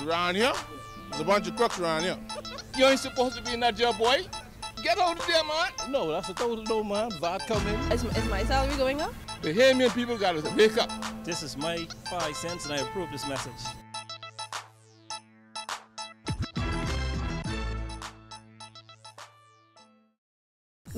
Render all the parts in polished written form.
around here. There's a bunch of crooks around here. You ain't supposed to be in that jail, boy. Get over there, man. No, that's a total no, man. If I come in. Is my salary going up? The Bahamian people got to wake up. This is my 5 cents and I approve this message.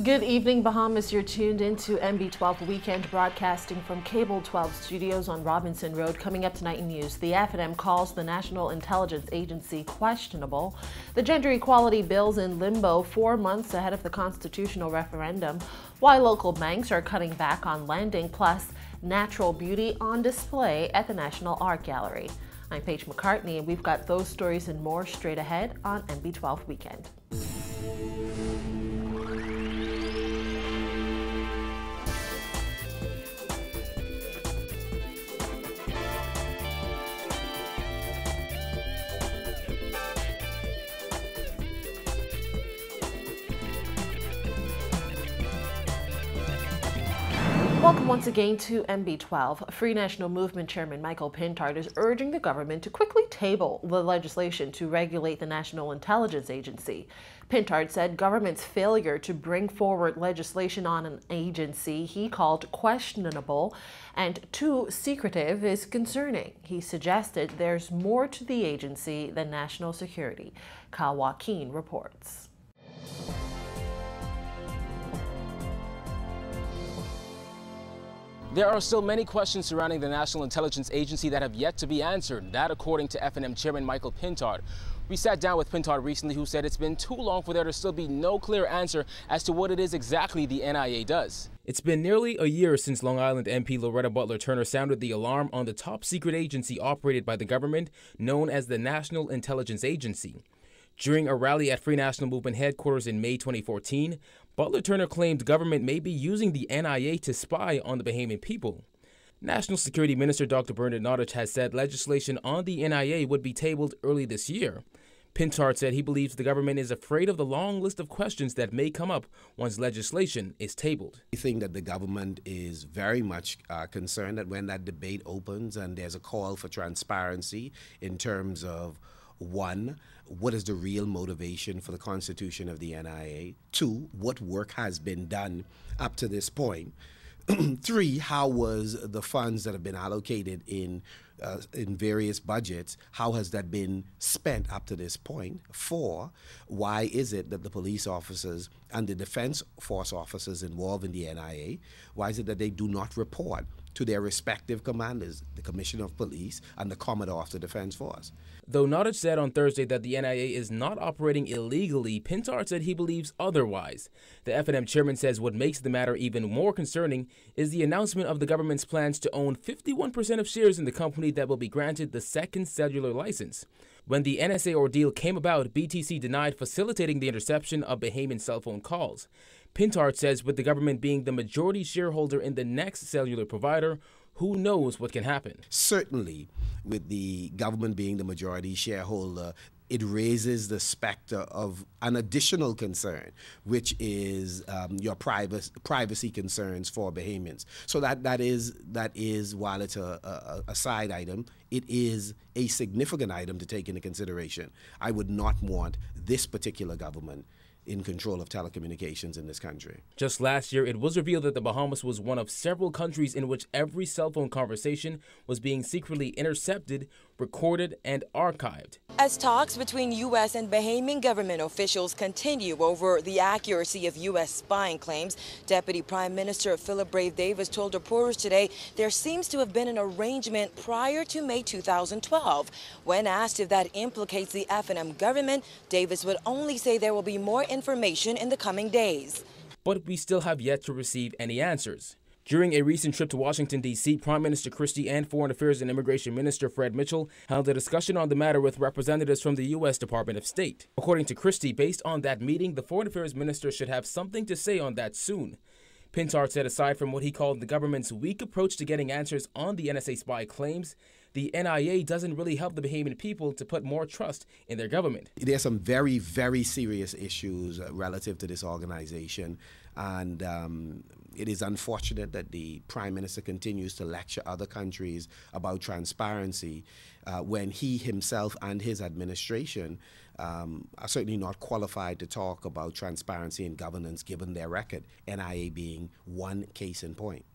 Good evening, Bahamas. You're tuned into MB12 Weekend, broadcasting from Cable 12 Studios on Robinson Road. Coming up tonight in news, the FNM calls the National Intelligence Agency questionable. The gender equality bill's in limbo 4 months ahead of the constitutional referendum. Why local banks are cutting back on lending, plus natural beauty on display at the National Art Gallery. I'm Paige McCartney, and we've got those stories and more straight ahead on MB12 Weekend. Welcome once again to MB12. Free National Movement Chairman Michael Pintard is urging the government to quickly table the legislation to regulate the National Intelligence Agency. Pintard said government's failure to bring forward legislation on an agency he called questionable and too secretive is concerning. He suggested there's more to the agency than national security. Kyle Joaquin reports. There are still many questions surrounding the National Intelligence Agency that have yet to be answered. That, according to FNM Chairman Michael Pintard. We sat down with Pintard recently, who said it's been too long for there to still be no clear answer as to what it is exactly the NIA does. It's been nearly a year since Long Island MP Loretta Butler Turner sounded the alarm on the top secret agency operated by the government, known as the National Intelligence Agency. During a rally at Free National Movement headquarters in May 2014, Butler Turner claimed government may be using the NIA to spy on the Bahamian people. National Security Minister Dr. Bernard Nottage has said legislation on the NIA would be tabled early this year. Pintard said he believes the government is afraid of the long list of questions that may come up once legislation is tabled. I think that the government is very much concerned that when that debate opens and there's a call for transparency in terms of, one, what is the real motivation for the constitution of the NIA? Two, what work has been done up to this point? Three, how was the funds that have been allocated in various budgets, how has that been spent up to this point? Four, why is it that the police officers and the defense force officers involved in the NIA, why is it that they do not report to their respective commanders, the Commissioner of Police and the Commodore of the Defense Force? Though Nottage said on Thursday that the NIA is not operating illegally, Pintard said he believes otherwise. The FNM chairman says what makes the matter even more concerning is the announcement of the government's plans to own 51% of shares in the company that will be granted the second cellular license. When the NSA ordeal came about, BTC denied facilitating the interception of Bahamian cell phone calls. Pintard says with the government being the majority shareholder in the next cellular provider, who knows what can happen? Certainly, with the government being the majority shareholder, it raises the specter of an additional concern, which is your privacy concerns for Bahamians. So that is while it's a side item, it is a significant item to take into consideration. I would not want this particular government in control of telecommunications in this country. Just last year, it was revealed that the Bahamas was one of several countries in which every cell phone conversation was being secretly intercepted, recorded, and archived. As talks between U.S. and Bahamian government officials continue over the accuracy of U.S. spying claims, Deputy Prime Minister Philip Brave Davis told reporters today there seems to have been an arrangement prior to May 2012. When asked if that implicates the FNM government, Davis would only say there will be more information in the coming days. But we still have yet to receive any answers. During a recent trip to Washington, D.C., Prime Minister Christie and Foreign Affairs and Immigration Minister Fred Mitchell held a discussion on the matter with representatives from the U.S. Department of State. According to Christie, based on that meeting, the Foreign Affairs Minister should have something to say on that soon. Pintard said aside from what he called the government's weak approach to getting answers on the NSA spy claims, the NIA doesn't really help the Bahamian people to put more trust in their government. There's some very, very serious issues relative to this organization, and it is unfortunate that the Prime Minister continues to lecture other countries about transparency when he himself and his administration are certainly not qualified to talk about transparency and governance given their record, NIA being one case in point.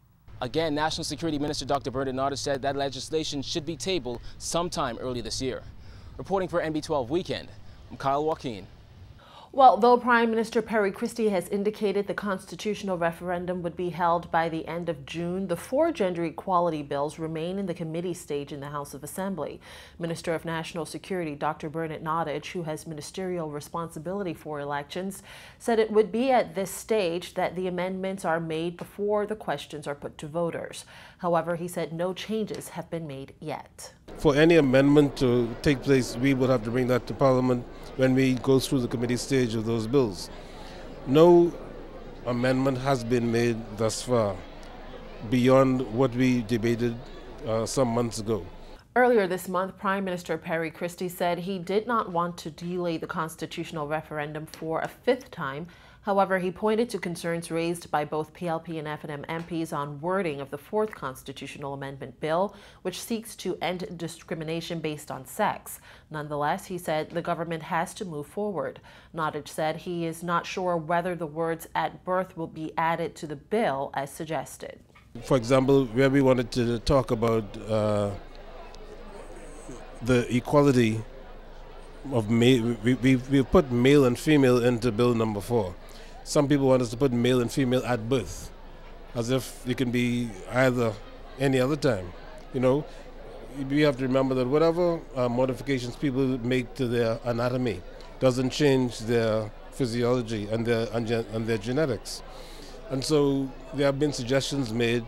Again, National Security Minister Dr. Bernard Nada said that legislation should be tabled sometime early this year. Reporting for NB12 Weekend, I'm Kyle Joaquin. Well, though Prime Minister Perry Christie has indicated the constitutional referendum would be held by the end of June, the 4 gender equality bills remain in the committee stage in the House of Assembly. Minister of National Security Dr. Bernard Nada, who has ministerial responsibility for elections, said it would be at this stage that the amendments are made before the questions are put to voters. However, he said no changes have been made yet. For any amendment to take place, we would have to bring that to Parliament when we go through the committee stage of those bills. No amendment has been made thus far beyond what we debated some months ago. Earlier this month, Prime Minister Perry Christie said he did not want to delay the constitutional referendum for a 5th time. However, he pointed to concerns raised by both PLP and FNM MPs on wording of the 4th constitutional amendment bill, which seeks to end discrimination based on sex. Nonetheless, he said the government has to move forward. Nottage said he is not sure whether the words "at birth" will be added to the bill as suggested. For example, where we wanted to talk about the equality of male, we've put male and female into bill number 4. Some people want us to put male and female at birth, as if it can be either any other time. You know, we have to remember that whatever modifications people make to their anatomy doesn't change their physiology and their genetics. And so there have been suggestions made.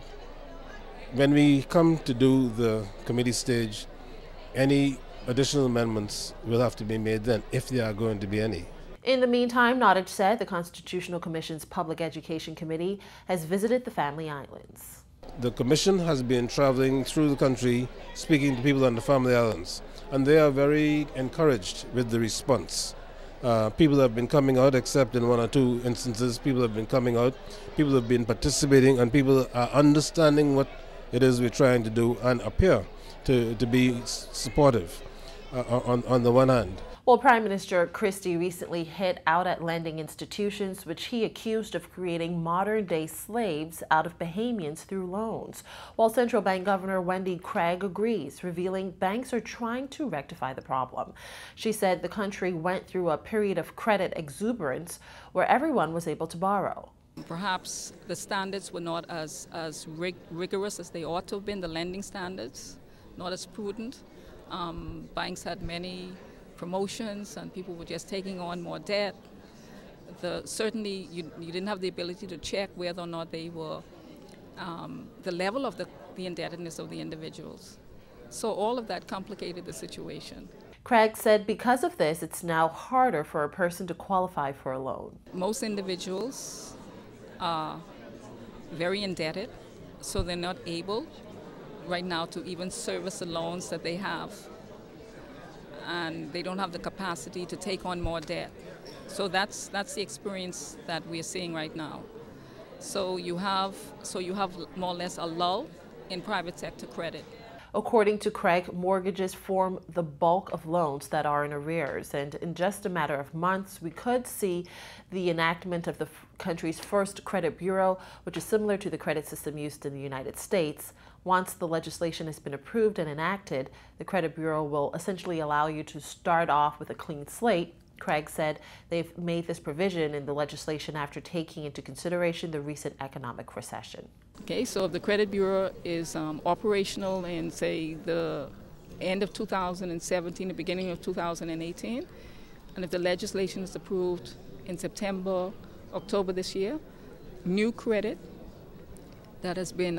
When we come to do the committee stage, any additional amendments will have to be made then, if there are going to be any. In the meantime, Nottage said the Constitutional Commission's Public Education Committee has visited the Family Islands. The Commission has been traveling through the country speaking to people on the Family Islands, and they are very encouraged with the response. People have been coming out, except in 1 or 2 instances, people have been coming out, people have been participating, and people are understanding what it is we're trying to do and appear to be supportive on the one hand. Well, Prime Minister Christie recently hit out at lending institutions, which he accused of creating modern-day slaves out of Bahamians through loans. While Central Bank Governor Wendy Craig agrees, revealing banks are trying to rectify the problem. She said the country went through a period of credit exuberance where everyone was able to borrow. Perhaps the standards were not as rigorous as they ought to have been, the lending standards, not as prudent. Banks had many promotions and people were just taking on more debt. Certainly you didn't have the ability to check whether or not they were the level of the indebtedness of the individuals. So all of that complicated the situation. Craig said because of this, it's now harder for a person to qualify for a loan. Most individuals are very indebted, so they're not able right now to even service the loans that they have. And they don't have the capacity to take on more debt. So that's the experience that we're seeing right now. So you have more or less a lull in private sector credit. According to Craig, mortgages form the bulk of loans that are in arrears, and in just a matter of months, we could see the enactment of the country's first credit bureau, which is similar to the credit system used in the United States. Once the legislation has been approved and enacted, the credit bureau will essentially allow you to start off with a clean slate. Craig said they've made this provision in the legislation after taking into consideration the recent economic recession. Okay, so if the credit bureau is operational in, say, the end of 2017, the beginning of 2018, and if the legislation is approved in September, October this year, new credit that has been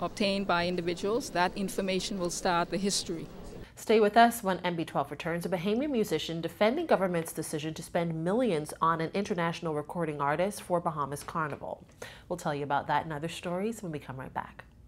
obtained by individuals, that information will start the history. Stay with us when MB12 returns. A Bahamian musician defending government's decision to spend millions on an international recording artist for Bahamas Carnival. We'll tell you about that and other stories when we come right back.